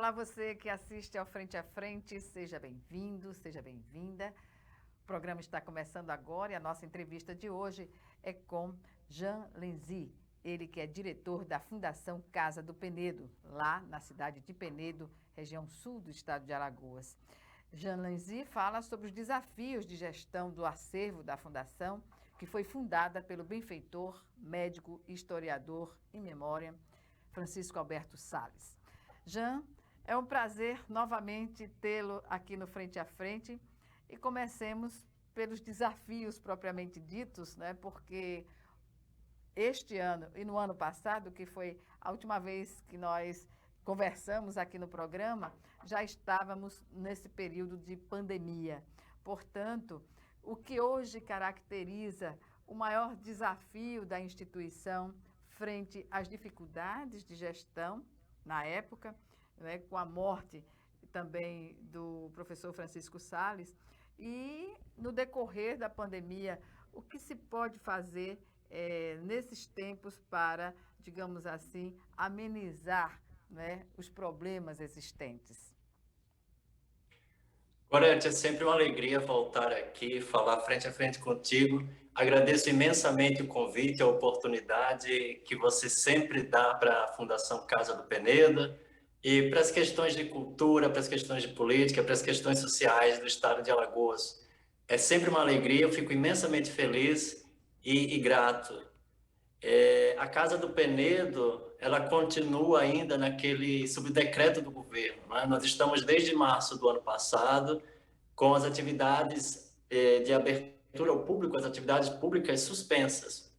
Olá, você que assiste ao Frente a Frente, seja bem-vindo, seja bem-vinda. O programa está começando agora e a nossa entrevista de hoje é com Jean Lenzy, ele que é diretor da Fundação Casa do Penedo, lá na cidade de Penedo, região sul do estado de Alagoas. Jean Lenzy fala sobre os desafios de gestão do acervo da Fundação, que foi fundada pelo benfeitor, médico e historiador em memória, Francisco Alberto Salles. Jean, é um prazer novamente tê-lo aqui no Frente a Frente e comecemos pelos desafios propriamente ditos, né? Porque este ano e no ano passado, que foi a última vez que nós conversamos aqui no programa, já estávamos nesse período de pandemia. Portanto, o que hoje caracteriza o maior desafio da instituição frente às dificuldades de gestão na época, né, com a morte também do professor Francisco Salles, e no decorrer da pandemia, o que se pode fazer nesses tempos para, digamos assim, amenizar, né, os problemas existentes? Gorete, é sempre uma alegria voltar aqui, falar frente a frente contigo. Agradeço imensamente o convite, a oportunidade que você sempre dá para a Fundação Casa do Penedo e para as questões de cultura, para as questões de política, para as questões sociais do estado de Alagoas. É sempre uma alegria, eu fico imensamente feliz e grato. A Casa do Penedo, ela continua ainda naquele subdecreto do governo, né? Nós estamos desde março do ano passado com as atividades de abertura ao público, as atividades públicas suspensas.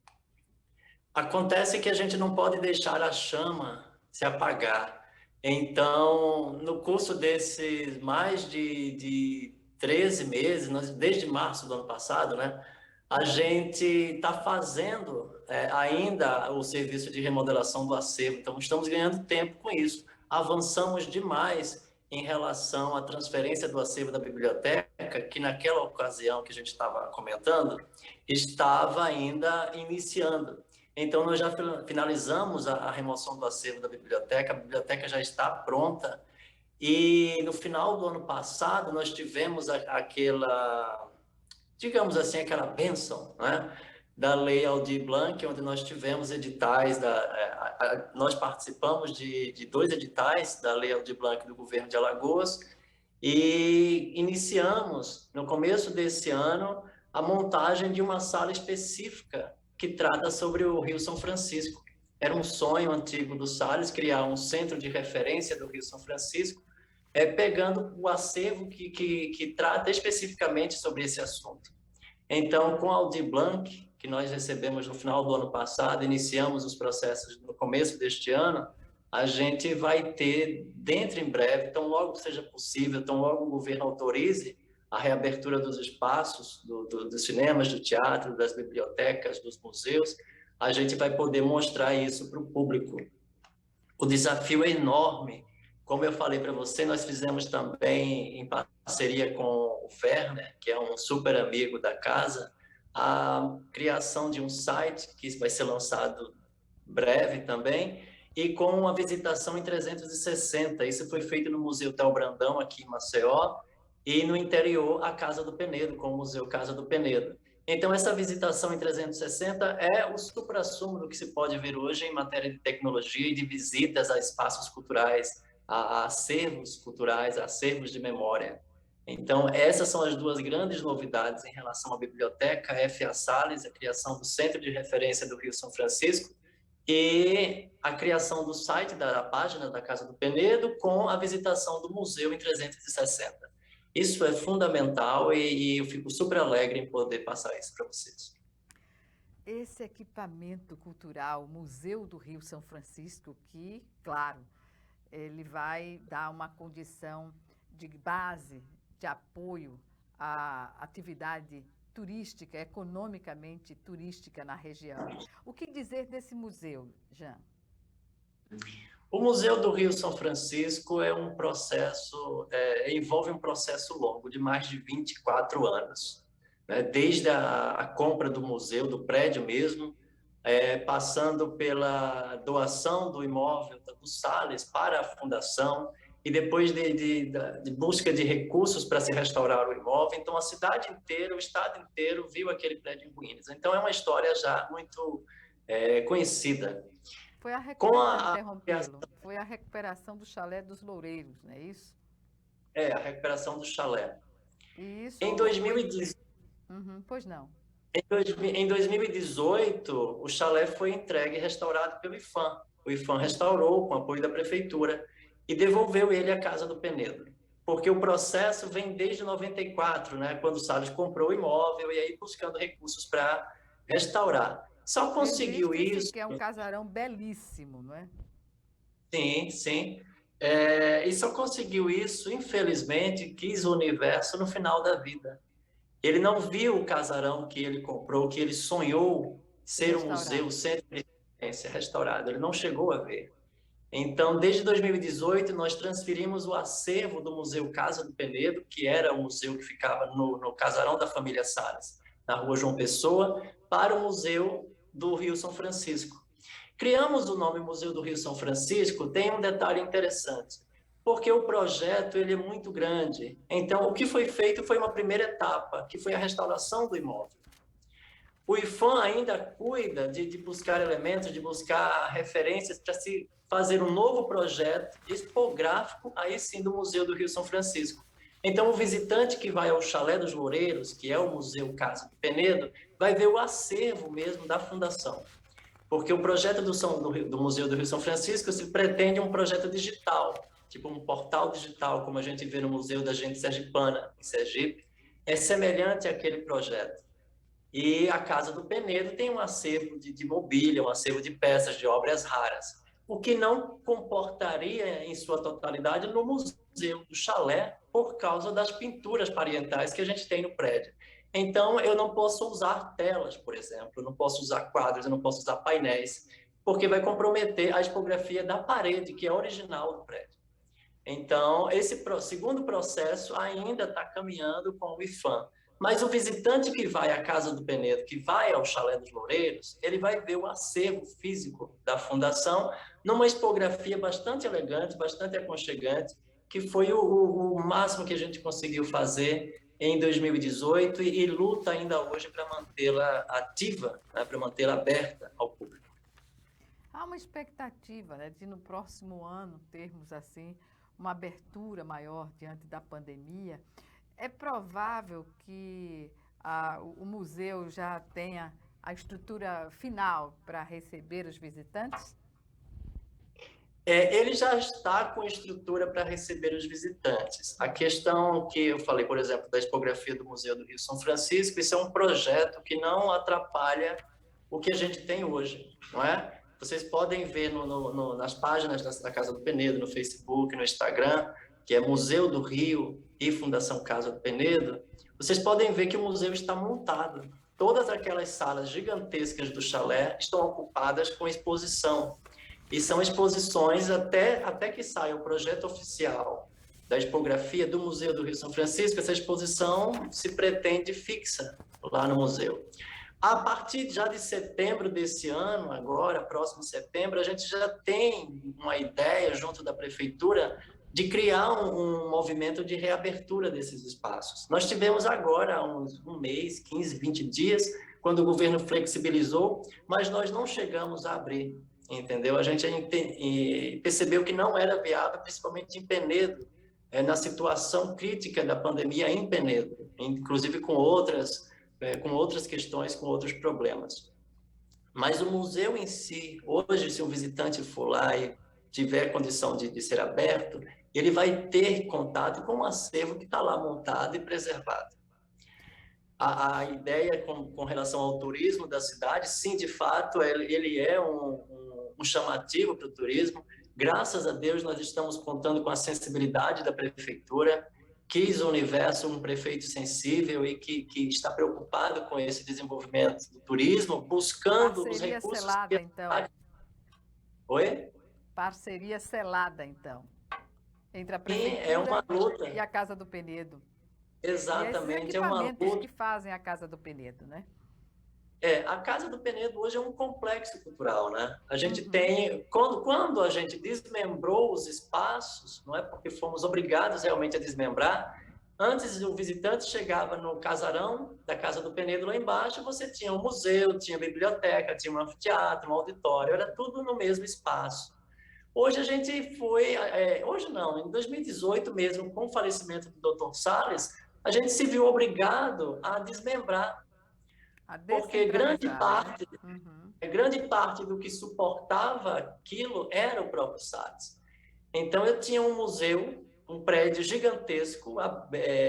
Acontece que a gente não pode deixar a chama se apagar. Então, no curso desses mais de 13 meses, desde março do ano passado, né, a gente está fazendo ainda o serviço de remodelação do acervo. Então, estamos ganhando tempo com isso. Avançamos demais em relação à transferência do acervo da biblioteca, que naquela ocasião que a gente estava comentando, estava ainda iniciando. Então, nós já finalizamos a remoção do acervo da biblioteca, a biblioteca já está pronta, e no final do ano passado nós tivemos aquela, digamos assim, aquela bênção, né, da Lei Aldir Blanc, onde nós tivemos editais, nós participamos de dois editais da Lei Aldir Blanc do governo de Alagoas, e iniciamos, no começo desse ano, a montagem de uma sala específica que trata sobre o Rio São Francisco. Era um sonho antigo do Salles criar um centro de referência do Rio São Francisco, pegando o acervo que trata especificamente sobre esse assunto. Então, com a Aldir Blanc, que nós recebemos no final do ano passado, iniciamos os processos no começo deste ano, a gente vai ter, dentro em breve, tão logo seja possível, tão logo o governo autorize a reabertura dos espaços, dos cinemas, do teatro, das bibliotecas, dos museus, a gente vai poder mostrar isso para o público. O desafio é enorme. Como eu falei para você, nós fizemos também, em parceria com o Werner, que é um super amigo da casa, a criação de um site que vai ser lançado breve também, e com a visitação em 360. Isso foi feito no Museu Tel Brandão, aqui em Maceió, e no interior, a Casa do Penedo, com o Museu Casa do Penedo. Então, essa visitação em 360 é o suprassumo do que se pode ver hoje em matéria de tecnologia e de visitas a espaços culturais, a acervos culturais, a acervos de memória. Então, essas são as duas grandes novidades em relação à biblioteca F.A. Salles, a criação do Centro de Referência do Rio São Francisco, e a criação do site, da página da Casa do Penedo, com a visitação do museu em 360. Isso é fundamental e eu fico super alegre em poder passar isso para vocês. Esse equipamento cultural, Museu do Rio São Francisco, que, claro, ele vai dar uma condição de base, de apoio à atividade turística, economicamente turística na região. O que dizer desse museu, Jean? O Museu do Rio São Francisco é um processo, envolve um processo longo, de mais de 24 anos, né? Desde a compra do museu, do prédio mesmo, passando pela doação do imóvel do Salles para a fundação, e depois de busca de recursos para se restaurar o imóvel. Então, a cidade inteira, o estado inteiro viu aquele prédio em ruínas. Então, é uma história já muito conhecida. Foi a Com desculpa interrompê-lo. Foi a recuperação do chalé dos Loureiros, não é isso? a recuperação do chalé. E isso Em foi... 2018, Pois não. em 2018, o chalé foi entregue e restaurado pelo IPHAN. O IPHAN restaurou com apoio da prefeitura e devolveu ele à Casa do Penedo. Porque o processo vem desde 94, né, quando o Salles comprou o imóvel e aí buscando recursos para restaurar. Só conseguiu Registro-se isso. que é um casarão belíssimo, não é? Sim, sim. E só conseguiu isso, infelizmente, quis o universo no final da vida. Ele não viu o casarão que ele comprou, que ele sonhou ser um museu, centro de referência, restaurado. Ele não chegou a ver. Então, desde 2018, nós transferimos o acervo do Museu Casa do Penedo, que era o museu que ficava no casarão da família Salles, na rua João Pessoa, para o Museu do Rio São Francisco. Criamos o nome Museu do Rio São Francisco, tem um detalhe interessante, porque o projeto ele é muito grande. Então, o que foi feito foi uma primeira etapa, que foi a restauração do imóvel. O IPHAN ainda cuida de buscar elementos, de buscar referências para se fazer um novo projeto expográfico, aí sim, do Museu do Rio São Francisco. Então, o visitante que vai ao Chalé dos Loureiros, que é o Museu Casa do Penedo, vai ver o acervo mesmo da fundação. Porque o projeto do Museu do Rio São Francisco se pretende um projeto digital, tipo um portal digital, como a gente vê no Museu da Gente Sergipana, em Sergipe, é semelhante àquele projeto. E a Casa do Penedo tem um acervo de mobília, um acervo de peças, de obras raras, o que não comportaria em sua totalidade no Museu do Chalé por causa das pinturas parietais que a gente tem no prédio. Então, eu não posso usar telas, por exemplo, eu não posso usar quadros, eu não posso usar painéis, porque vai comprometer a expografia da parede, que é original do prédio. Então, esse segundo processo ainda está caminhando com o IPHAN. Mas o visitante que vai à Casa do Penedo, que vai ao Chalé dos Loureiros, ele vai ver o acervo físico da fundação numa expografia bastante elegante, bastante aconchegante, que foi o máximo que a gente conseguiu fazer em 2018 e luta ainda hoje para mantê-la ativa, né, para mantê-la aberta ao público. Há uma expectativa, né, de no próximo ano termos assim uma abertura maior diante da pandemia. É provável que o museu já tenha a estrutura final para receber os visitantes? Ele já está com estrutura para receber os visitantes. A questão que eu falei, por exemplo, da expografia do Museu do Rio São Francisco, isso é um projeto que não atrapalha o que a gente tem hoje, não é? Vocês podem ver nas páginas da Casa do Penedo, no Facebook, no Instagram, que é Museu do Rio e Fundação Casa do Penedo, vocês podem ver que o museu está montado. Todas aquelas salas gigantescas do chalé estão ocupadas com exposição. E são exposições até que saia o projeto oficial da expografia do Museu do Rio São Francisco, essa exposição se pretende fixa lá no museu. A partir já de setembro desse ano, agora, próximo setembro, a gente já tem uma ideia junto da prefeitura de criar um movimento de reabertura desses espaços. Nós tivemos agora, há um mês, 15, 20 dias, quando o governo flexibilizou, mas nós não chegamos a abrir, entendeu? A gente percebeu que não era viável, principalmente em Penedo, na situação crítica da pandemia em Penedo, inclusive com outras questões, com outros problemas. Mas o museu em si, hoje, se um visitante for lá e tiver condição de ser aberto, ele vai ter contato com um acervo que está lá montado e preservado. A ideia com relação ao turismo da cidade, sim, de fato, ele é um chamativo para o turismo. Graças a Deus, nós estamos contando com a sensibilidade da prefeitura, quis o universo um prefeito sensível e que está preocupado com esse desenvolvimento do turismo, buscando os recursos... Parceria selada, então. Oi? Parceria selada, então, entre a prefeitura é uma luta. E a Casa do Penedo. Exatamente, é uma luta que fazem a Casa do Penedo, né? A Casa do Penedo hoje é um complexo cultural, né? A gente tem, quando a gente desmembrou os espaços, não é porque fomos obrigados realmente a desmembrar, antes o visitante chegava no casarão da Casa do Penedo lá embaixo, você tinha um museu, tinha biblioteca, tinha um anfiteatro, um auditório, era tudo no mesmo espaço. Hoje a gente foi, hoje não, em 2018 mesmo, com o falecimento do Dr. Salles, a gente se viu obrigado a desmembrar, porque grande parte do que suportava aquilo era o próprio Salles. Então eu tinha um museu, um prédio gigantesco,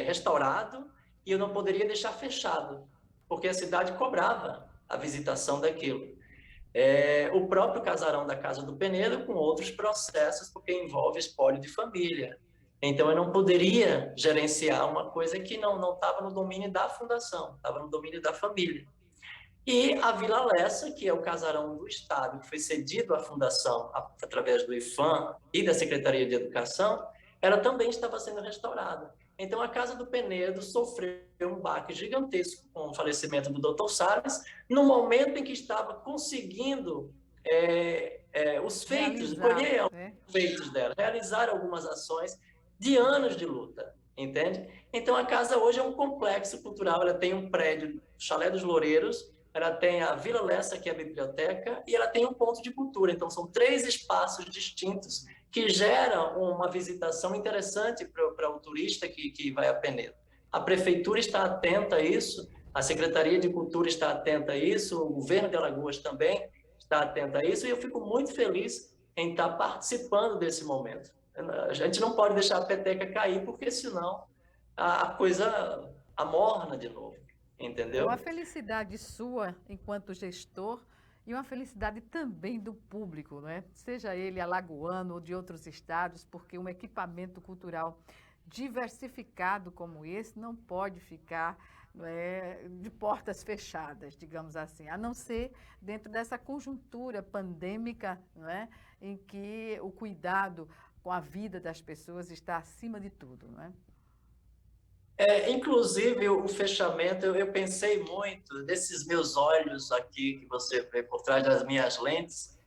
restaurado, e eu não poderia deixar fechado, porque a cidade cobrava a visitação daquilo. O próprio casarão da Casa do Penedo, com outros processos, porque envolve espólio de família. Então, eu não poderia gerenciar uma coisa que não estava no domínio da fundação, estava no domínio da família. E a Vila Lessa, que é o casarão do Estado, que foi cedido à fundação através do IFAM e da Secretaria de Educação, ela também estava sendo restaurada. Então, a Casa do Penedo sofreu um baque gigantesco com o falecimento do Dr. Salles, no momento em que estava conseguindo os feitos, colher os feitos dela, realizar algumas ações de anos de luta, entende? Então, a casa hoje é um complexo cultural, ela tem um prédio, Chalé dos Loureiros, ela tem a Vila Lessa, que é a biblioteca, e ela tem um ponto de cultura. Então, são 3 espaços distintos que geram uma visitação interessante para o turista que vai a Penedo. A prefeitura está atenta a isso, a Secretaria de Cultura está atenta a isso, o governo de Alagoas também está atento a isso, e eu fico muito feliz em estar participando desse momento. A gente não pode deixar a peteca cair, porque senão a coisa amorna de novo, entendeu? É uma felicidade sua, enquanto gestor, e uma felicidade também do público, não é? Seja ele alagoano ou de outros estados, porque um equipamento cultural diversificado como esse não pode ficar de portas fechadas, digamos assim, a não ser dentro dessa conjuntura pandêmica, não é? Em que o cuidado com a vida das pessoas está acima de tudo, não é? Inclusive, o fechamento, eu pensei muito desses meus olhos aqui, que você vê por trás das minhas lentes,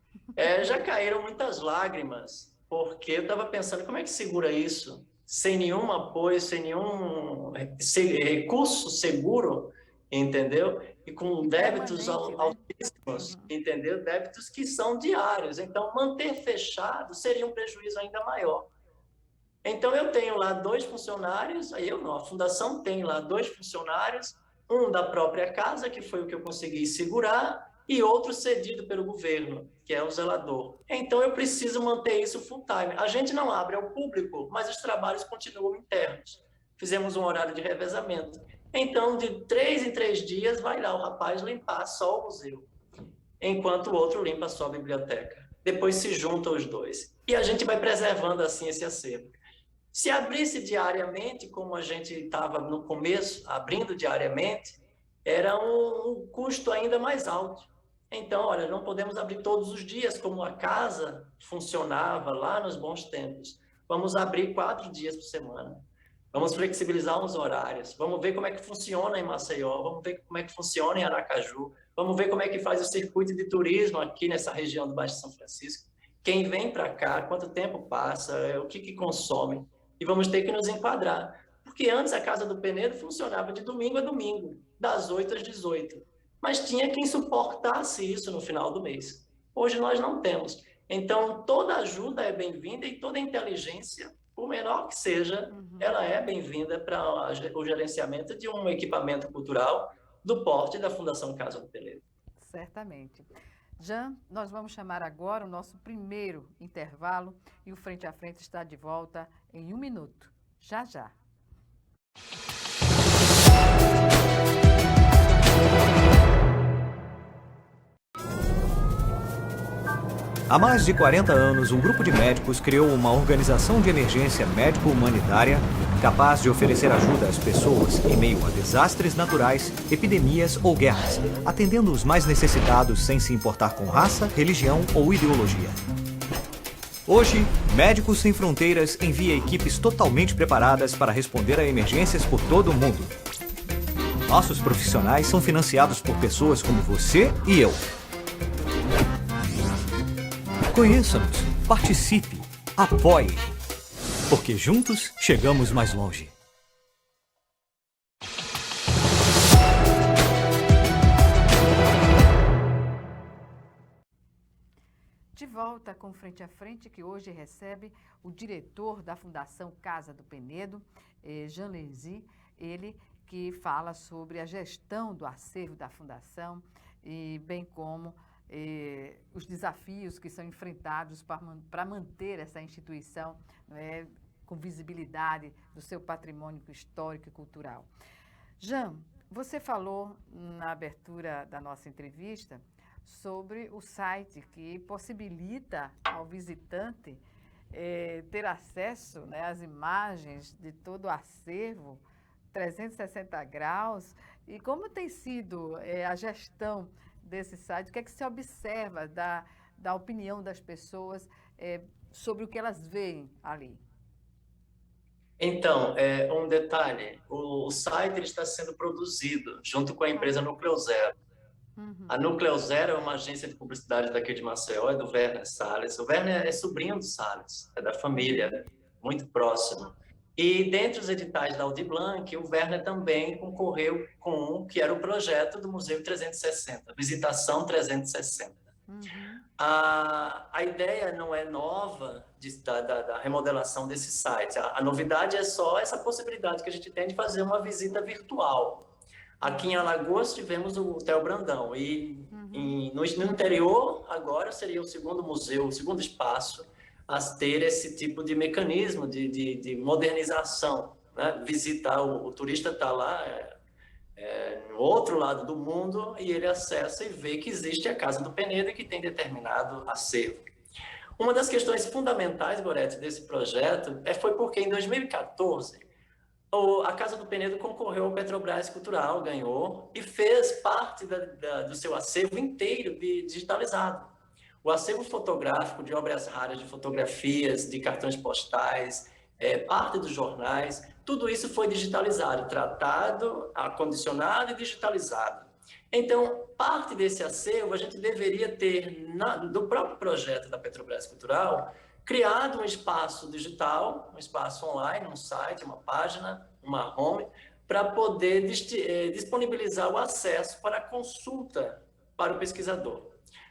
já caíram muitas lágrimas, porque eu estava pensando, como é que segura isso? Sem nenhum apoio, sem nenhum recurso seguro, entendeu? E com débitos altíssimos, entendeu? Débitos que são diários. Então, manter fechado seria um prejuízo ainda maior. Então, eu tenho lá 2 funcionários, a fundação tem lá 2 funcionários, um da própria casa, que foi o que eu consegui segurar, e outro cedido pelo governo, que é o zelador. Então, eu preciso manter isso full time. A gente não abre ao público, mas os trabalhos continuam internos. Fizemos um horário de revezamento. Então, de 3 em 3 dias, vai lá o rapaz limpar só o museu, enquanto o outro limpa só a biblioteca. Depois se juntam os 2. E a gente vai preservando assim esse acervo. Se abrisse diariamente, como a gente estava no começo, abrindo diariamente, era um custo ainda mais alto. Então, olha, não podemos abrir todos os dias, como a casa funcionava lá nos bons tempos. Vamos abrir 4 dias por semana. Vamos flexibilizar os horários. Vamos ver como é que funciona em Maceió. Vamos ver como é que funciona em Aracaju. Vamos ver como é que faz o circuito de turismo aqui nessa região do Baixo São Francisco. Quem vem para cá, quanto tempo passa, o que consome. E vamos ter que nos enquadrar. Porque antes a Casa do Penedo funcionava de domingo a domingo, das 8 às 18. Mas tinha quem suportasse isso no final do mês. Hoje nós não temos. Então, toda ajuda é bem-vinda e toda inteligência, por menor que seja, ela é bem-vinda para o gerenciamento de um equipamento cultural do porte da Fundação Casa do Penedo. Certamente. Jean, nós vamos chamar agora o nosso primeiro intervalo e o Frente a Frente está de volta em 1 minuto. Já, já. Há mais de 40 anos, um grupo de médicos criou uma organização de emergência médico-humanitária capaz de oferecer ajuda às pessoas em meio a desastres naturais, epidemias ou guerras, atendendo os mais necessitados sem se importar com raça, religião ou ideologia. Hoje, Médicos Sem Fronteiras envia equipes totalmente preparadas para responder a emergências por todo o mundo. Nossos profissionais são financiados por pessoas como você e eu. Conheça-nos, participe, apoie, porque juntos chegamos mais longe. De volta com Frente a Frente, que hoje recebe o diretor da Fundação Casa do Penedo, Jean Lenzy, ele que fala sobre a gestão do acervo da Fundação e bem como os desafios que são enfrentados para manter essa instituição, com visibilidade do seu patrimônio histórico e cultural. Jean, você falou na abertura da nossa entrevista sobre o site que possibilita ao visitante ter acesso, às imagens de todo o acervo 360 graus. E como tem sido a gestão desse site? O que é que se observa da opinião das pessoas sobre o que elas veem ali? Então, um detalhe, o site ele está sendo produzido junto com a empresa Núcleo Zero. A Núcleo Zero é uma agência de publicidade daqui de Maceió, é do Werner Salles. O Werner é sobrinho do Salles, é da família, muito próximo. E dentre os editais da Aldir Blanc, o Werner também concorreu com um que era o projeto do Museu 360, Visitação 360. A ideia não é nova da remodelação desse site. A novidade é só essa possibilidade que a gente tem de fazer uma visita virtual. Aqui em Alagoas tivemos o Hotel Brandão e no interior agora seria o segundo museu, o segundo espaço a ter esse tipo de mecanismo de modernização, né? Visitar, o turista está lá no outro lado do mundo e ele acessa e vê que existe a Casa do Penedo e que tem determinado acervo. Uma das questões fundamentais, Gorete, desse projeto foi porque em 2014 a Casa do Penedo concorreu ao Petrobras Cultural, ganhou e fez parte do seu acervo inteiro digitalizado. O acervo fotográfico de obras raras, de fotografias, de cartões postais, parte dos jornais, tudo isso foi digitalizado, tratado, acondicionado e digitalizado. Então, parte desse acervo a gente deveria ter, do próprio projeto da Petrobras Cultural, criado um espaço digital, um espaço online, um site, uma página, uma home, para poder disponibilizar o acesso para a consulta para o pesquisador.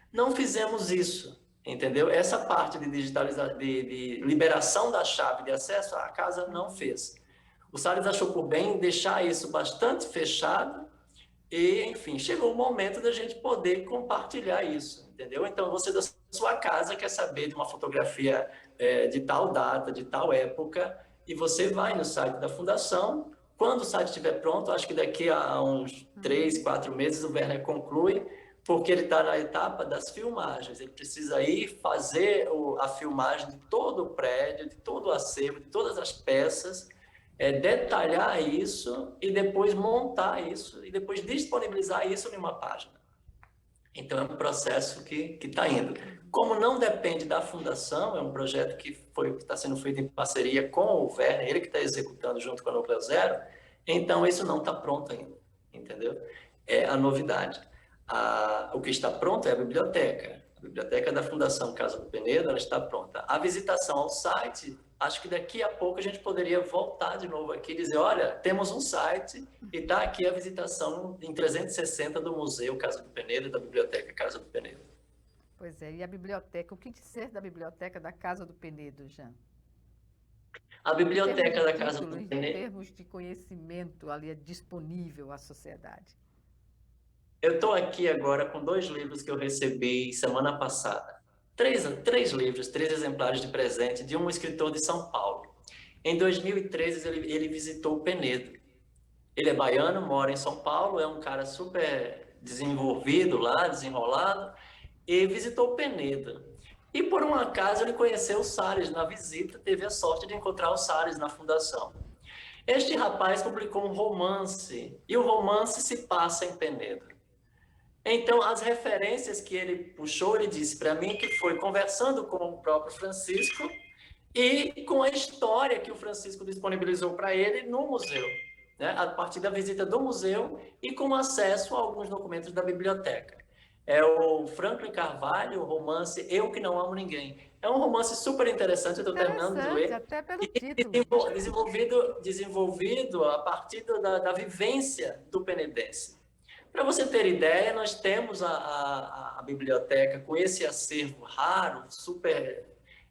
Não fizemos isso, entendeu? Essa parte de de liberação da chave de acesso, a casa não fez. O Salles achou por bem deixar isso bastante fechado e, enfim, chegou o momento da gente poder compartilhar isso, entendeu? Então, você da sua casa quer saber de uma fotografia de tal data, de tal época, e você vai no site da Fundação. Quando o site estiver pronto, acho que daqui a uns 3, 4 meses o Werner conclui, porque ele está na etapa das filmagens. Ele precisa ir fazer a filmagem de todo o prédio, de todo o acervo, de todas as peças, detalhar isso e depois montar isso e depois disponibilizar isso em uma página. Então, é um processo que está indo. Como não depende da Fundação, é um projeto que está sendo feito em parceria com o Werner, ele que está executando junto com a Núcleo Zero, então isso não está pronto ainda, entendeu? É a novidade. O que está pronto é a biblioteca. A biblioteca da Fundação Casa do Penedo, ela está pronta. A visitação ao site, acho que daqui a pouco a gente poderia voltar de novo aqui e dizer, olha, temos um site e está aqui a visitação em 360 do Museu Casa do Penedo e da Biblioteca Casa do Penedo. Pois é, e a biblioteca, o que dizer da biblioteca da Casa do Penedo, Jean? A biblioteca da Casa do Penedo... Em termos de conhecimento ali disponível à sociedade. Eu estou aqui agora com 2 livros que eu recebi semana passada. 3 livros, 3 exemplares de presente de um escritor de São Paulo. Em 2013, ele visitou o Penedo. Ele é baiano, mora em São Paulo, é um cara super desenvolvido lá, desenrolado, e visitou o Penedo. E por um acaso ele conheceu o Salles na visita, teve a sorte de encontrar o Salles na Fundação. Este rapaz publicou um romance, e o romance se passa em Penedo. Então, as referências que ele puxou, ele disse para mim que foi conversando com o próprio Francisco e com a história que o Francisco disponibilizou para ele no museu. né, a partir da visita do museu e com acesso a alguns documentos da biblioteca. É o Franklin Carvalho, o romance Eu Que Não Amo Ninguém. É um romance super interessante, eu estou terminando de ler. Até pelo título. Desenvolvido a partir da vivência do penedense. Para você ter ideia, nós temos a biblioteca com esse acervo raro, super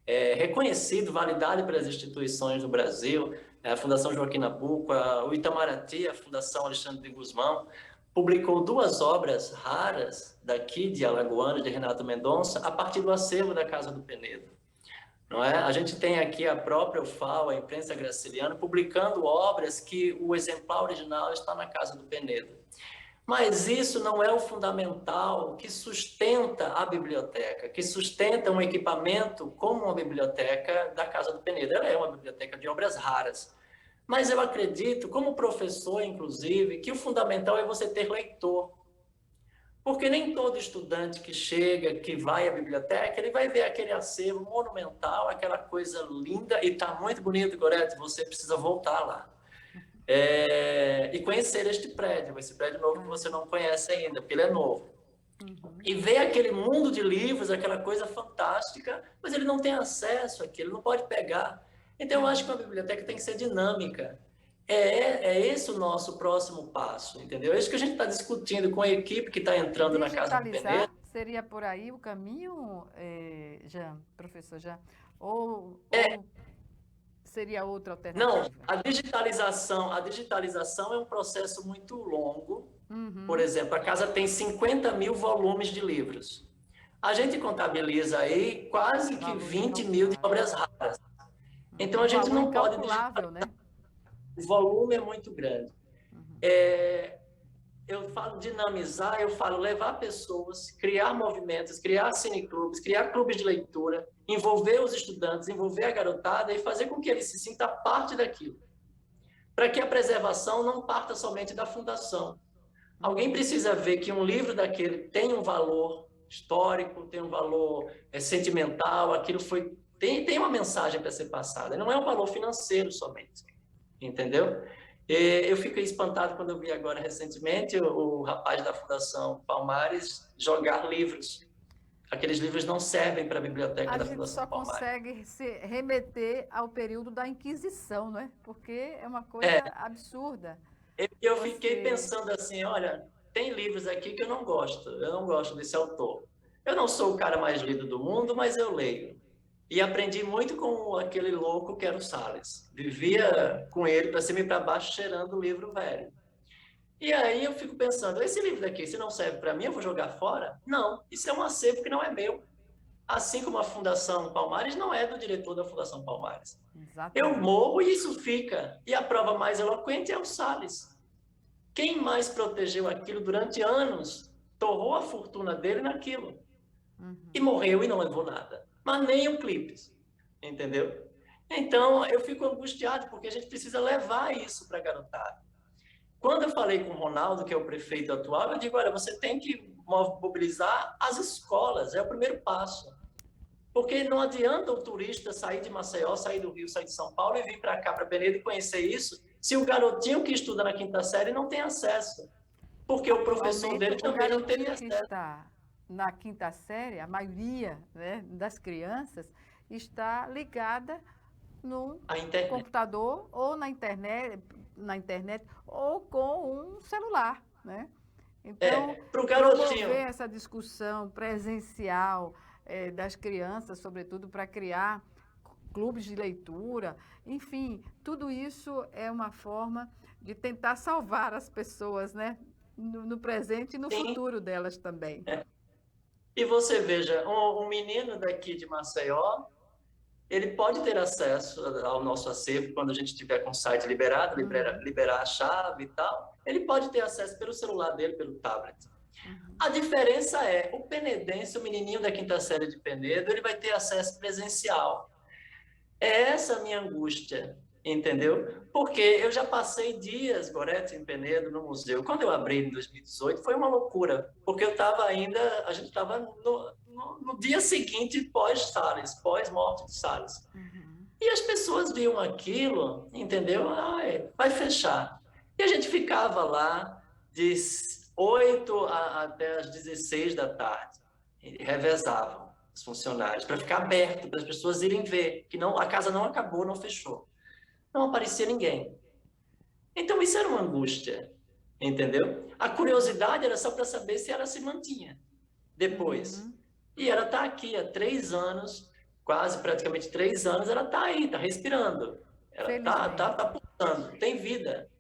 reconhecido, validado pelas instituições do Brasil, a Fundação Joaquim Nabuco, o Itamaraty, a Fundação Alexandre de Guzmão, publicou 2 obras raras daqui de Alagoas, de Renato Mendonça, a partir do acervo da Casa do Penedo. Não é? A gente tem aqui a própria UFAL, a Imprensa Graciliana, publicando obras que o exemplar original está na Casa do Penedo. Mas isso não é o fundamental que sustenta a biblioteca, que sustenta um equipamento como uma biblioteca da Casa do Penedo. Ela é uma biblioteca de obras raras. Mas eu acredito, como professor, inclusive, que o fundamental é você ter leitor. Porque nem todo estudante que chega, que vai à biblioteca, ele vai ver aquele acervo monumental, aquela coisa linda, e está muito bonito, Gorete, você precisa voltar lá. E conhecer esse prédio novo que você não conhece ainda, porque ele é novo. E ver aquele mundo de livros, aquela coisa fantástica, mas ele não tem acesso àquilo, ele não pode pegar. Então, eu acho que a biblioteca tem que ser dinâmica. É esse o nosso próximo passo, entendeu? É isso que a gente está discutindo com a equipe que está entrando na Casa do Penedo. Seria por aí o caminho, professor Jean? Ou seria outra alternativa? Não, a digitalização é um processo muito longo. Por exemplo, a casa tem 50 mil volumes de livros. A gente contabiliza aí quase que 20 mil de obras raras. Então, a gente não pode... né? O volume é muito grande. Eu falo dinamizar, eu falo levar pessoas, criar movimentos, criar cineclubes, criar clubes de leitura, envolver os estudantes, envolver a garotada e fazer com que eles se sintam parte daquilo. Para que a preservação não parta somente da fundação. Alguém precisa ver que um livro daquele tem um valor histórico, tem um valor sentimental, aquilo tem uma mensagem para ser passada, não é um valor financeiro somente, entendeu? Eu fiquei espantado quando eu vi agora recentemente o rapaz da Fundação Palmares jogar livros. Aqueles livros não servem para a biblioteca da Fundação Palmares. A gente só consegue se remeter ao período da Inquisição, né? Porque é uma coisa absurda. Eu fiquei pensando assim, olha, tem livros aqui que eu não gosto desse autor. Eu não sou o cara mais lido do mundo, mas eu leio. E aprendi muito com aquele louco que era o Salles. Vivia com ele para cima e para baixo, cheirando o livro velho. E aí eu fico pensando, esse livro daqui, se não serve para mim, eu vou jogar fora? Não, isso é um acervo que não é meu. Assim como a Fundação Palmares não é do diretor da Fundação Palmares. Exatamente. Eu morro e isso fica. E a prova mais eloquente é o Salles. Quem mais protegeu aquilo durante anos, torrou a fortuna dele naquilo. E morreu e não levou nada. Mas nem o Clipes, entendeu? Então, eu fico angustiado, porque a gente precisa levar isso para a garotada. Quando eu falei com o Ronaldo, que é o prefeito atual, eu digo, olha, você tem que mobilizar as escolas, é o primeiro passo. Porque não adianta o turista sair de Maceió, sair do Rio, sair de São Paulo e vir para cá, para Penedo, e conhecer isso, se o garotinho que estuda na 5ª série não tem acesso. Porque o professor dele também não tem acesso. Na 5ª série, a maioria, né, das crianças está ligada no computador ou na internet ou com um celular, né? Então, promover essa discussão presencial das crianças, sobretudo para criar clubes de leitura, enfim, tudo isso é uma forma de tentar salvar as pessoas, né, no presente e no futuro delas também. E você veja, um menino daqui de Maceió, ele pode ter acesso ao nosso acervo quando a gente tiver com o site liberado, liberar a chave e tal. Ele pode ter acesso pelo celular dele, pelo tablet. A diferença é, o penedense, o menininho da 5ª série de Penedo, ele vai ter acesso presencial. É essa a minha angústia, entendeu? Porque eu já passei dias, Gorete, em Penedo, no museu. Quando eu abri em 2018, foi uma loucura, porque eu estava ainda, a gente estava no dia seguinte pós-Salles, pós-morte de Salles. E as pessoas viam aquilo, entendeu? Vai fechar. E a gente ficava lá de 8 até as 16 da tarde. E revezavam os funcionários para ficar aberto, para as pessoas irem ver que não, a casa não acabou, não fechou. Não aparecia ninguém. Então isso era uma angústia, entendeu? A curiosidade era só para saber se ela se mantinha depois. E ela está aqui há 3 anos, quase praticamente 3 anos, ela está aí, está respirando. Ela está pulsando, tem vida.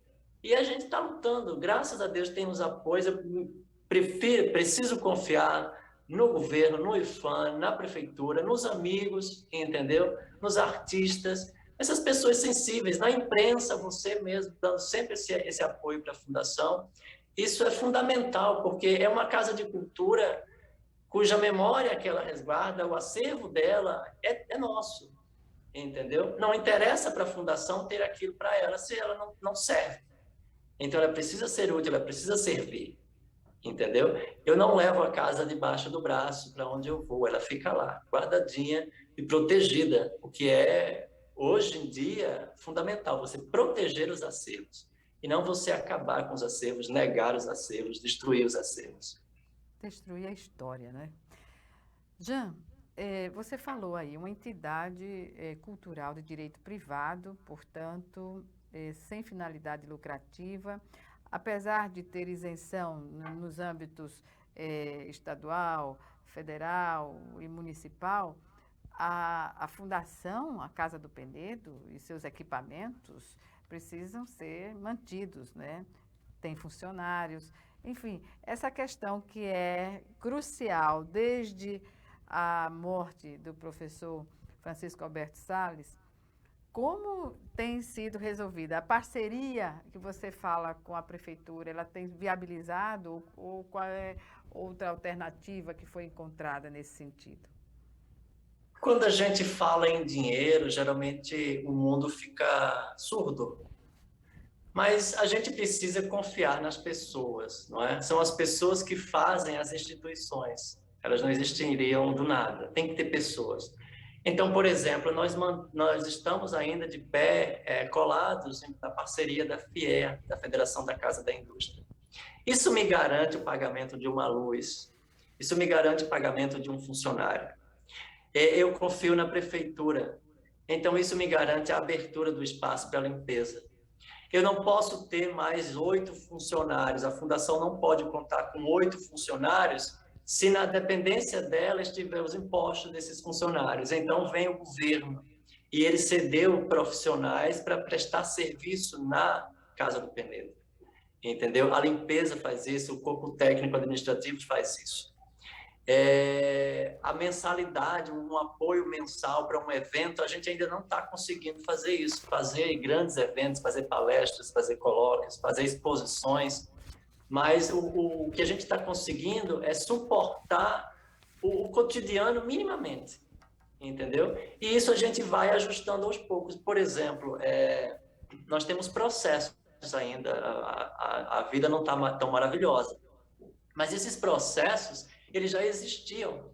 E a gente está lutando. Graças a Deus tem os apoios. Eu preciso confiar no governo, no IPHAN, na prefeitura, nos amigos, entendeu? Nos artistas, essas pessoas sensíveis, na imprensa, você mesmo, dando sempre esse apoio para a Fundação. Isso é fundamental, porque é uma casa de cultura cuja memória que ela resguarda, o acervo dela é nosso, entendeu? Não interessa para a Fundação ter aquilo para ela se ela não serve. Então ela precisa ser útil, ela precisa servir, entendeu? Eu não levo a casa debaixo do braço para onde eu vou, ela fica lá, guardadinha e protegida, o que é, hoje em dia, fundamental, você proteger os acervos, e não você acabar com os acervos, negar os acervos, destruir os acervos. Destruir a história, né? Jean, você falou aí, uma entidade cultural de direito privado, portanto, sem finalidade lucrativa, apesar de ter isenção nos âmbitos estadual, federal e municipal, a Fundação, a Casa do Penedo e seus equipamentos precisam ser mantidos, né? Tem funcionários, enfim, essa questão que é crucial desde a morte do professor Francisco Alberto Salles, como tem sido resolvida? A parceria que você fala com a prefeitura, ela tem viabilizado ou qual é outra alternativa que foi encontrada nesse sentido? Quando a gente fala em dinheiro, geralmente o mundo fica surdo. Mas a gente precisa confiar nas pessoas, não é? São as pessoas que fazem as instituições. Elas não existiriam do nada. Tem que ter pessoas. Então, por exemplo, nós estamos ainda de pé, colados na parceria da FIEA, da Federação da Casa da Indústria. Isso me garante o pagamento de uma luz. Isso me garante o pagamento de um funcionário. Eu confio na prefeitura. Então, isso me garante a abertura do espaço para a limpeza. Eu não posso ter mais 8 funcionários. A Fundação não pode contar com 8 funcionários se na dependência dela estiver os impostos desses funcionários. Então, vem o governo e ele cedeu profissionais para prestar serviço na Casa do Penedo. Entendeu? A limpeza faz isso, o corpo técnico administrativo faz isso. A mensalidade, um apoio mensal para um evento, a gente ainda não está conseguindo fazer isso, fazer grandes eventos, fazer palestras, fazer colóquios, fazer exposições, mas o que a gente está conseguindo é suportar o cotidiano minimamente, entendeu? E isso a gente vai ajustando aos poucos. Por exemplo, nós temos processos ainda, a vida não está tão maravilhosa, mas esses processos eles já existiam,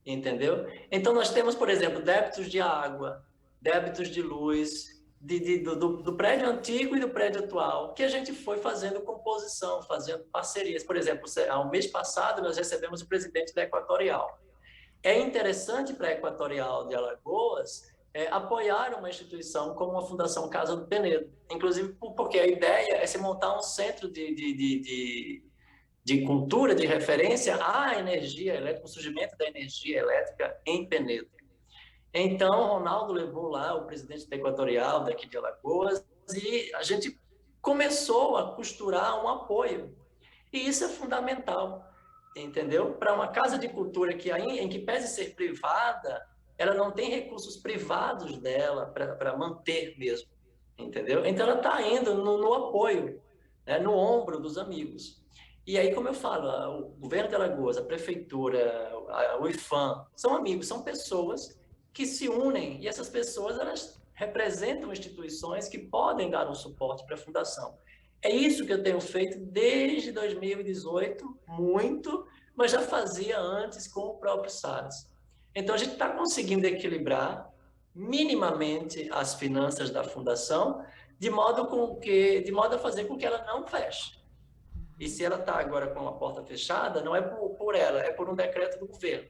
entendeu? Então, nós temos, por exemplo, débitos de água, débitos de luz, do prédio antigo e do prédio atual, que a gente foi fazendo composição, fazendo parcerias. Por exemplo, ao mês passado, nós recebemos o presidente da Equatorial. É interessante para a Equatorial de Alagoas apoiar uma instituição como a Fundação Casa do Penedo, inclusive porque a ideia é se montar um centro de cultura, de referência à energia elétrica, o surgimento da energia elétrica em Penedo. Então, Ronaldo levou lá o presidente da Equatorial, daqui de Alagoas, e a gente começou a costurar um apoio. E isso é fundamental, entendeu? Para uma casa de cultura em que pese ser privada, ela não tem recursos privados dela para manter mesmo, entendeu? Então, ela está indo no apoio, né, no ombro dos amigos. E aí, como eu falo, o governo de Alagoas, a prefeitura, o IPHAN, são amigos, são pessoas que se unem, e essas pessoas, elas representam instituições que podem dar um suporte para a Fundação. É isso que eu tenho feito desde 2018, muito, mas já fazia antes com o próprio Salles. Então, a gente está conseguindo equilibrar minimamente as finanças da Fundação, de modo a fazer com que ela não feche. E se ela está agora com a porta fechada, não é por ela, é por um decreto do governo.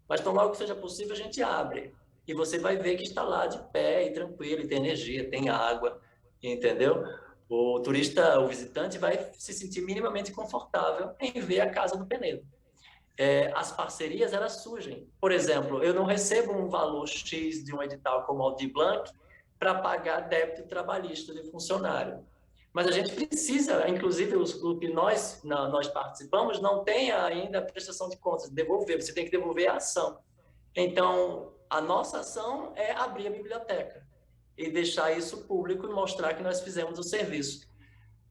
Mas tão logo que seja possível, a gente abre. E você vai ver que está lá de pé e tranquilo, e tem energia, tem água, entendeu? O turista, o visitante vai se sentir minimamente confortável em ver a Casa do Penedo. As parcerias, elas surgem. Por exemplo, eu não recebo um valor X de um edital como o Aldir Blanc para pagar débito trabalhista de funcionário. Mas a gente precisa, inclusive o que nós participamos, não tem ainda a prestação de contas, devolver, você tem que devolver a ação. Então, a nossa ação é abrir a biblioteca e deixar isso público e mostrar que nós fizemos o serviço.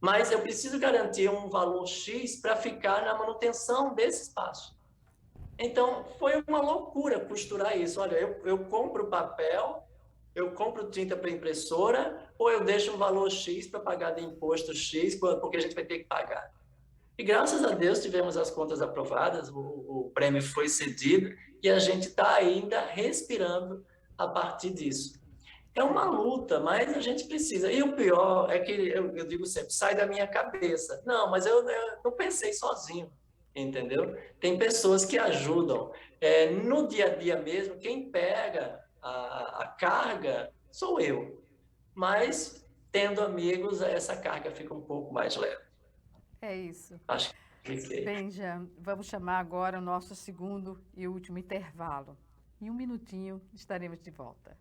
Mas eu preciso garantir um valor X para ficar na manutenção desse espaço. Então, foi uma loucura costurar isso. Olha, eu compro papel, eu compro tinta para impressora, ou eu deixo um valor X para pagar de imposto X, porque a gente vai ter que pagar. E graças a Deus tivemos as contas aprovadas, o prêmio foi cedido e a gente está ainda respirando a partir disso. É uma luta, mas a gente precisa. E o pior é que, eu digo sempre, sai da minha cabeça. Não, mas eu não pensei sozinho, entendeu? Tem pessoas que ajudam. No dia a dia mesmo, quem pega a carga sou eu. Mas, tendo amigos, essa carga fica um pouco mais leve. É isso. Acho que fiquei. Bem, Jean, vamos chamar agora o nosso segundo e último intervalo. Em um minutinho estaremos de volta.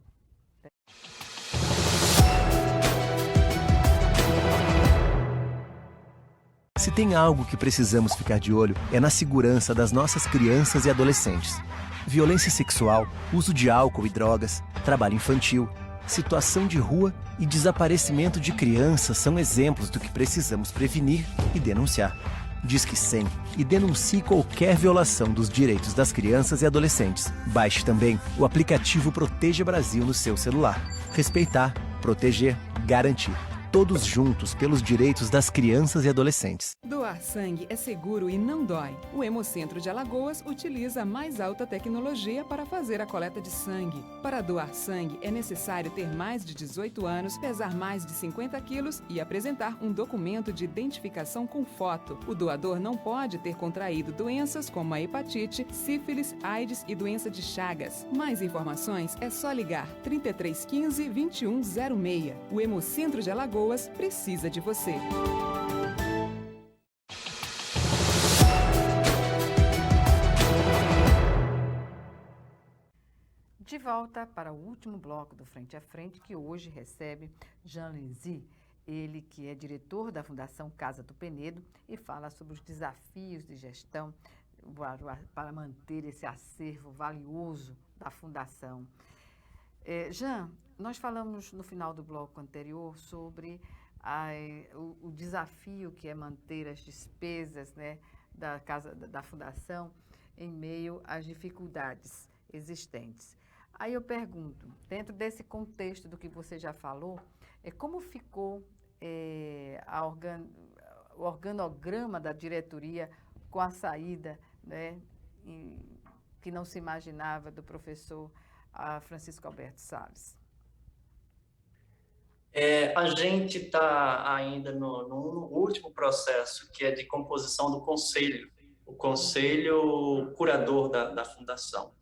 Se tem algo que precisamos ficar de olho, é na segurança das nossas crianças e adolescentes. Violência sexual, uso de álcool e drogas, trabalho infantil, situação de rua e desaparecimento de crianças são exemplos do que precisamos prevenir e denunciar. Disque 100 e denuncie qualquer violação dos direitos das crianças e adolescentes. Baixe também o aplicativo Proteja Brasil no seu celular. Respeitar, proteger, garantir. Todos juntos pelos direitos das crianças e adolescentes. Doar sangue é seguro e não dói. O Hemocentro de Alagoas utiliza a mais alta tecnologia para fazer a coleta de sangue. Para doar sangue, é necessário ter mais de 18 anos, pesar mais de 50 quilos e apresentar um documento de identificação com foto. O doador não pode ter contraído doenças como a hepatite, sífilis, AIDS e doença de Chagas. Mais informações é só ligar 3315 2106. O Hemocentro de Alagoas precisa de você. De volta para o último bloco do Frente a Frente, que hoje recebe Jean Lenzy, ele que é diretor da Fundação Casa do Penedo e fala sobre os desafios de gestão para manter esse acervo valioso da Fundação. Jean, nós falamos no final do bloco anterior sobre o desafio que é manter as despesas, né, da Fundação em meio às dificuldades existentes. Aí eu pergunto, dentro desse contexto do que você já falou, como ficou o organograma da diretoria com a saída, né, que não se imaginava, do professor Francisco Alberto Salles? A gente está ainda no último processo, que é de composição do conselho, o conselho curador da fundação.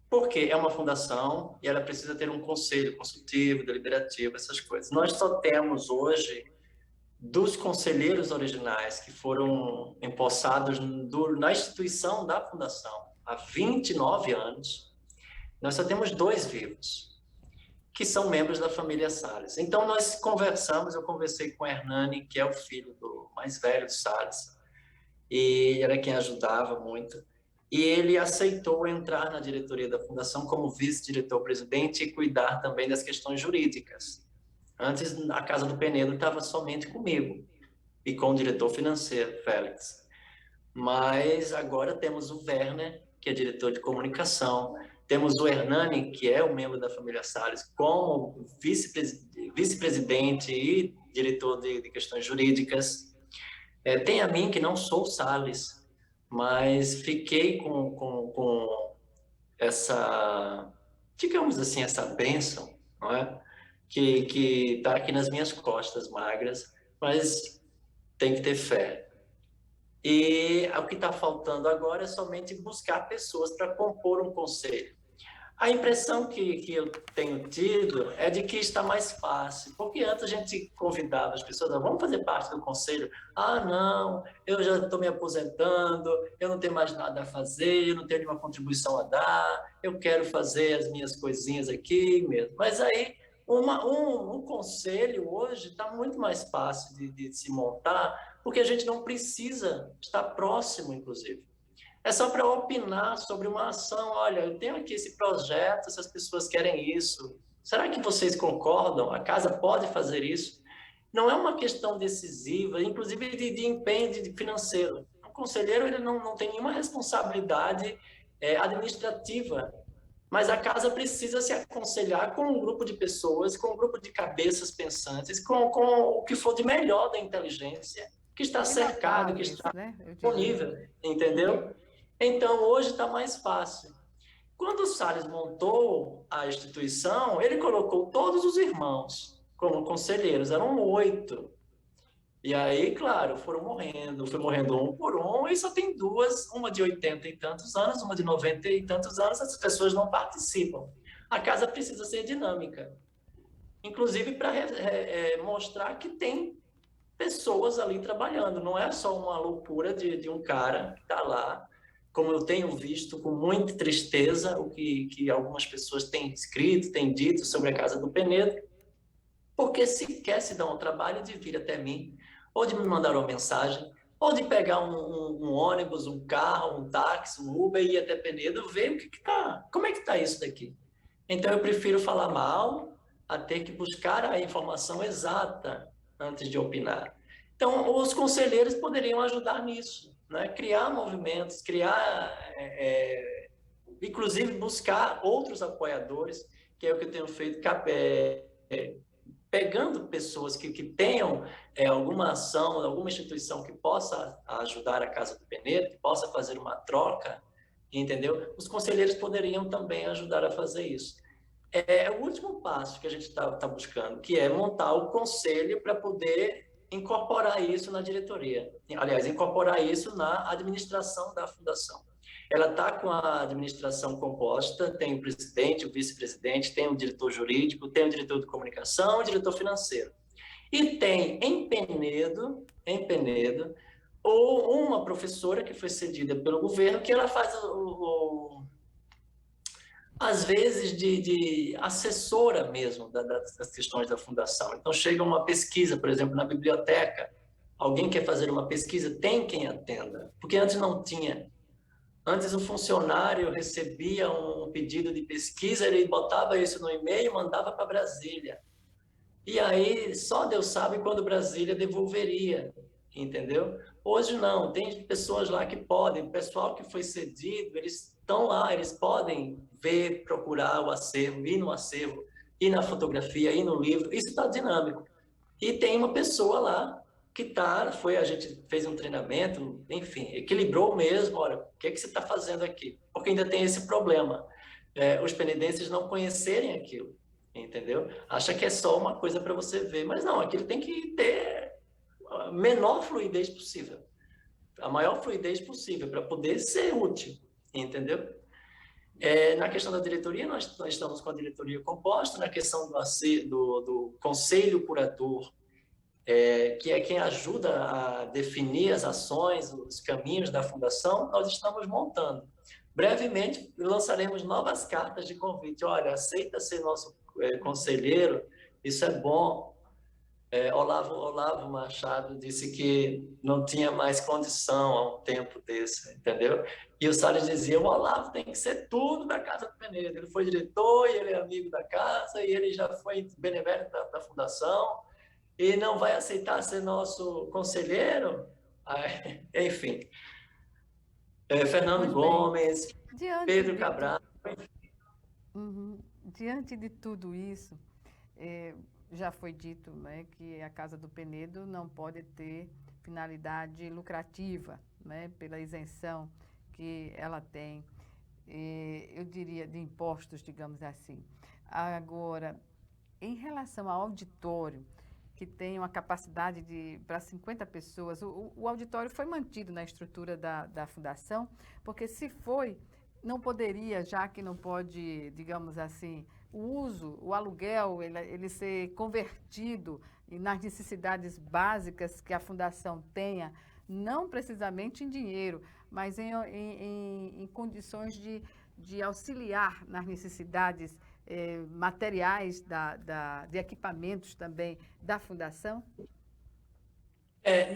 Porque é uma fundação e ela precisa ter um conselho consultivo, deliberativo, essas coisas. Nós só temos hoje, dos conselheiros originais que foram empossados na instituição da fundação há 29 anos, nós só temos 2 vivos, que são membros da família Salles. Então, nós conversamos, eu conversei com o Hernani, que é o filho do mais velho do Salles, e era quem ajudava muito, e ele aceitou entrar na diretoria da Fundação como vice-diretor-presidente e cuidar também das questões jurídicas. Antes, a Casa do Penedo estava somente comigo e com o diretor financeiro, Félix. Mas agora temos o Werner, que é diretor de comunicação, temos o Hernani, que é um membro da família Salles, como vice-presidente e diretor de questões jurídicas. Tem a mim, que não sou Salles, mas fiquei com essa, digamos assim, essa bênção, não é? que está aqui nas minhas costas magras, mas tem que ter fé. E o que está faltando agora é somente buscar pessoas para compor um conselho. A impressão que eu tenho tido é de que está mais fácil, porque antes a gente convidava as pessoas, vamos fazer parte do conselho. Ah, não, eu já estou me aposentando, eu não tenho mais nada a fazer, eu não tenho nenhuma contribuição a dar, eu quero fazer as minhas coisinhas aqui mesmo. Mas aí, um conselho hoje está muito mais fácil de se montar, porque a gente não precisa estar próximo, inclusive. É só para opinar sobre uma ação. Olha, eu tenho aqui esse projeto, se as pessoas querem isso, será que vocês concordam? A casa pode fazer isso? Não é uma questão decisiva, inclusive de empenho financeiro. O conselheiro ele não tem nenhuma responsabilidade administrativa, mas a casa precisa se aconselhar com um grupo de pessoas, com um grupo de cabeças pensantes, com o que for de melhor da inteligência, que está cercado, que está disponível, entendeu? Então, hoje está mais fácil. Quando o Salles montou a instituição, ele colocou todos os irmãos como conselheiros, eram 8. E aí, claro, foi morrendo um por um, e só tem 2, uma de 80 e tantos anos, uma de 90 e tantos anos, essas pessoas não participam. A casa precisa ser dinâmica, inclusive para mostrar que tem pessoas ali trabalhando, não é só uma loucura de um cara que está lá, como eu tenho visto com muita tristeza o que algumas pessoas têm escrito, têm dito sobre a Casa do Penedo, porque sequer se dão ao trabalho de vir até mim, ou de me mandar uma mensagem, ou de pegar um ônibus, um carro, um táxi, um Uber e ir até Penedo, ver como é que está isso daqui. Então eu prefiro falar mal a ter que buscar a informação exata antes de opinar. Então os conselheiros poderiam ajudar nisso, né? Criar movimentos, inclusive buscar outros apoiadores, que é o que eu tenho feito, pegando pessoas que tenham alguma ação, alguma instituição que possa ajudar a Casa do Penedo, que possa fazer uma troca, entendeu? Os conselheiros poderiam também ajudar a fazer isso. É o último passo que a gente está buscando, que é montar o conselho para poder incorporar isso na diretoria. Aliás, incorporar isso na administração da fundação. Ela está com a administração composta, tem o presidente, o vice-presidente, tem o diretor jurídico, tem o diretor de comunicação e o diretor financeiro. E tem em Penedo, ou uma professora que foi cedida pelo governo, que ela faz às vezes de assessora mesmo das questões da fundação. Então chega uma pesquisa, por exemplo, na biblioteca, alguém quer fazer uma pesquisa, tem quem atenda, porque antes não tinha. Antes o funcionário recebia um pedido de pesquisa, ele botava isso no e-mail e mandava para Brasília. E aí só Deus sabe quando Brasília devolveria, entendeu? Hoje não, tem pessoas lá que podem, o pessoal que foi cedido, eles estão lá, eles podem ver, procurar o acervo, ir no acervo, ir na fotografia, ir no livro, isso está dinâmico. E tem uma pessoa lá que a gente fez um treinamento, enfim, equilibrou mesmo, olha, o que você está fazendo aqui? Porque ainda tem esse problema, os penedenses não conhecerem aquilo, entendeu? Acha que é só uma coisa para você ver, mas não, aquilo tem que ter a menor fluidez possível, a maior fluidez possível para poder ser útil, entendeu? Na questão da diretoria, nós estamos com a diretoria composta, na questão do conselho curador, que é quem ajuda a definir as ações, os caminhos da fundação, nós estamos montando. Brevemente, lançaremos novas cartas de convite. Olha, aceita ser nosso conselheiro, isso é bom. Olavo Machado disse que não tinha mais condição há um tempo desse, entendeu? E o Salles dizia, o Olavo tem que ser tudo da Casa do Penedo. Ele foi diretor, e ele é amigo da casa, e ele já foi benemérito da fundação, e não vai aceitar ser nosso conselheiro? Enfim. Fernando Gomes, Pedro Cabral. Diante de tudo isso, já foi dito, né, que a Casa do Penedo não pode ter finalidade lucrativa, né, pela isenção que ela tem, eu diria, de impostos, digamos assim. Agora, Em relação ao auditório, que tem uma capacidade para 50 pessoas, o auditório foi mantido na estrutura da fundação, porque se foi, não poderia, já que não pode, digamos assim, o aluguel, ele ser convertido nas necessidades básicas que a fundação tenha, não precisamente em dinheiro, mas em condições de auxiliar nas necessidades materiais, de equipamentos também da fundação?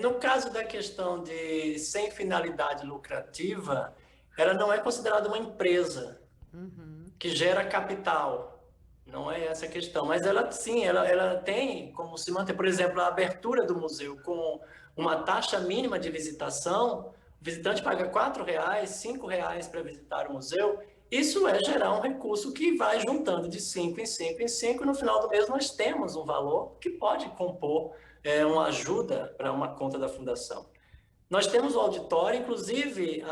No caso da questão de sem finalidade lucrativa, ela não é considerada uma empresa que gera capital. Não é essa a questão, mas ela sim, ela tem como se manter, por exemplo, a abertura do museu com uma taxa mínima de visitação, o visitante paga R$ 4, R$ 5 para visitar o museu. Isso é gerar um recurso que vai juntando de 5 em 5 em 5, e no final do mês nós temos um valor que pode compor uma ajuda para uma conta da fundação. Nós temos o auditório, inclusive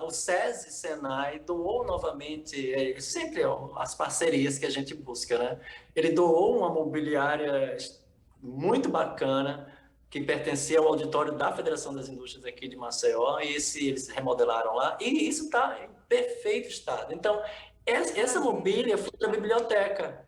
o SESI, Senai, doou novamente, sempre as parcerias que a gente busca, né? Ele doou uma mobiliária muito bacana, que pertencia ao auditório da Federação das Indústrias aqui de Maceió, e eles remodelaram lá, e isso está em perfeito estado. Então, essa mobília foi da biblioteca.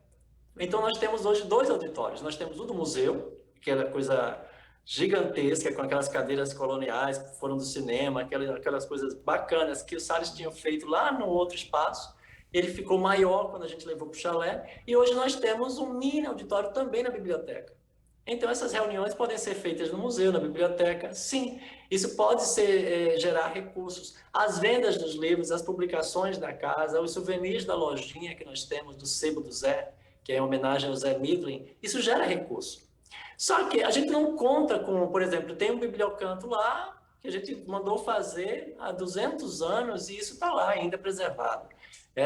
Então, nós temos hoje 2 auditórios. Nós temos o do museu, aquela coisa gigantesca, com aquelas cadeiras coloniais que foram do cinema, aquelas coisas bacanas que o Salles tinha feito lá no outro espaço. Ele ficou maior quando a gente levou para o chalé, e hoje nós temos um mini auditório também na biblioteca. Então, essas reuniões podem ser feitas no museu, na biblioteca, sim. Isso pode gerar recursos. As vendas dos livros, as publicações da casa, os souvenirs da lojinha que nós temos, do Sebo do Zé, que é em homenagem ao Zé Midlin, isso gera recurso. Só que a gente não conta com, por exemplo, tem um bibliocanto lá, que a gente mandou fazer há 200 anos, e isso está lá ainda preservado,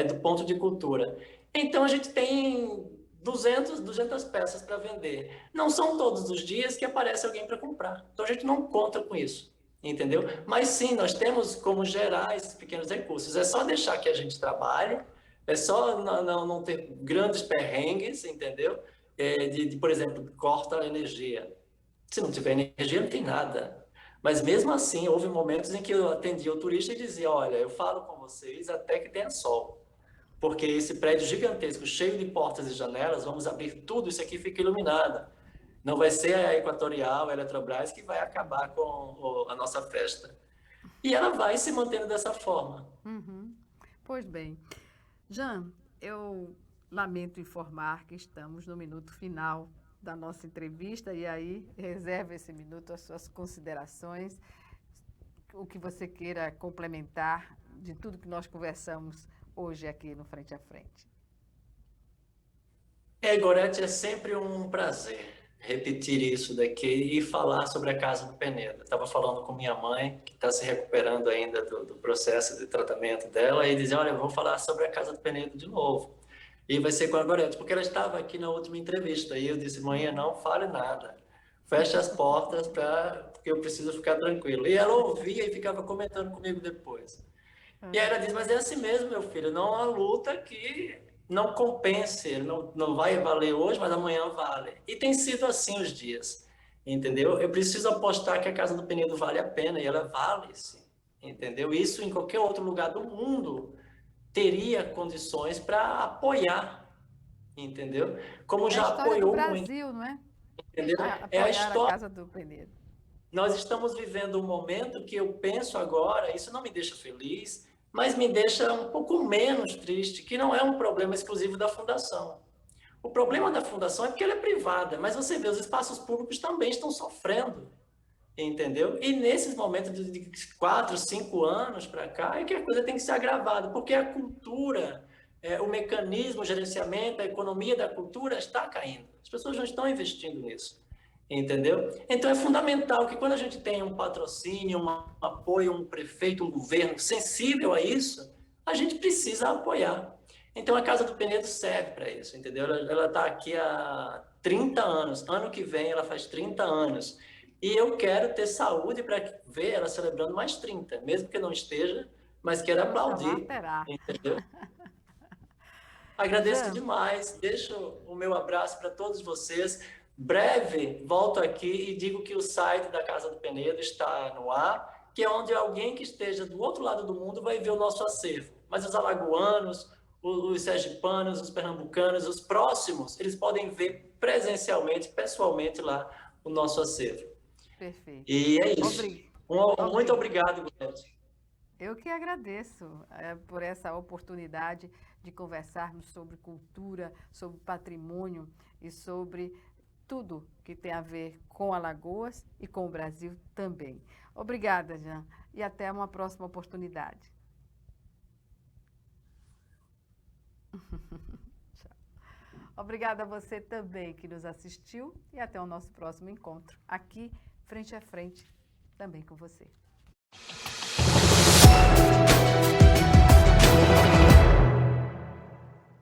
do ponto de cultura. Então, a gente tem 200 peças para vender. Não são todos os dias que aparece alguém para comprar. Então, a gente não conta com isso, entendeu? Mas sim, nós temos como gerar esses pequenos recursos. É só deixar que a gente trabalhe, é só não ter grandes perrengues, entendeu? Por exemplo, corta a energia. Se não tiver energia, não tem nada. Mas mesmo assim, houve momentos em que eu atendia o turista e dizia, olha, eu falo com vocês até que tenha sol. Porque esse prédio gigantesco, cheio de portas e janelas, vamos abrir tudo, isso aqui fica iluminado. Não vai ser a Equatorial, a Eletrobras, que vai acabar com a nossa festa. E ela vai se mantendo dessa forma. Pois bem. Jean, eu lamento informar que estamos no minuto final da nossa entrevista, e aí reserva esse minuto às suas considerações, o que você queira complementar de tudo que nós conversamos hoje aqui no Frente a Frente. Gorete, é sempre um prazer repetir isso daqui e falar sobre a Casa do Penedo. Estava falando com minha mãe, que está se recuperando ainda do processo de tratamento dela, e dizia, olha, eu vou falar sobre a Casa do Penedo de novo. E vai ser com a Gorete, porque ela estava aqui na última entrevista, e eu disse, mãe, não fale nada. Feche as portas, porque eu preciso ficar tranquilo. E ela ouvia e ficava comentando comigo depois. E aí ela diz, mas é assim mesmo, meu filho, não há luta que não compense, não vai valer hoje, mas amanhã vale. E tem sido assim os dias, entendeu? Eu preciso apostar que a Casa do Penedo vale a pena, e ela vale, sim, entendeu? Isso em qualquer outro lugar do mundo teria condições para apoiar, entendeu? Como já apoiou muito. É a história do Brasil, não é? Entendeu? É a história da Casa do Penedo. Nós estamos vivendo um momento que eu penso agora, isso não me deixa feliz, mas me deixa um pouco menos triste, que não é um problema exclusivo da Fundação. O problema da Fundação é porque ela é privada, mas você vê, os espaços públicos também estão sofrendo, entendeu? E nesses momentos de 4, 5 anos para cá, é que a coisa tem que ser agravada, porque a cultura, o mecanismo, o gerenciamento, a economia da cultura está caindo. As pessoas não estão investindo nisso. Entendeu? Então é fundamental que quando a gente tem um patrocínio, um apoio, um prefeito, um governo sensível a isso, a gente precisa apoiar. Então a Casa do Penedo serve para isso, entendeu? Ela está aqui há 30 anos, ano que vem ela faz 30 anos. E eu quero ter saúde para ver ela celebrando mais 30, mesmo que não esteja, mas quero aplaudir, entendeu? Agradeço Jean. demais, deixo o meu abraço para todos vocês. Breve volto aqui e digo que o site da Casa do Penedo está no ar, que é onde alguém que esteja do outro lado do mundo vai ver o nosso acervo. Mas os alagoanos, os sergipanos, os pernambucanos, os próximos, eles podem ver presencialmente, pessoalmente lá o nosso acervo. Perfeito. E é isso. Muito obrigado, Glenn. Eu que agradeço por essa oportunidade de conversarmos sobre cultura, sobre patrimônio e sobre tudo que tem a ver com Alagoas e com o Brasil também. Obrigada, Jean, e até uma próxima oportunidade. Tchau. Obrigada a você também que nos assistiu e até o nosso próximo encontro, aqui, frente a frente, também com você.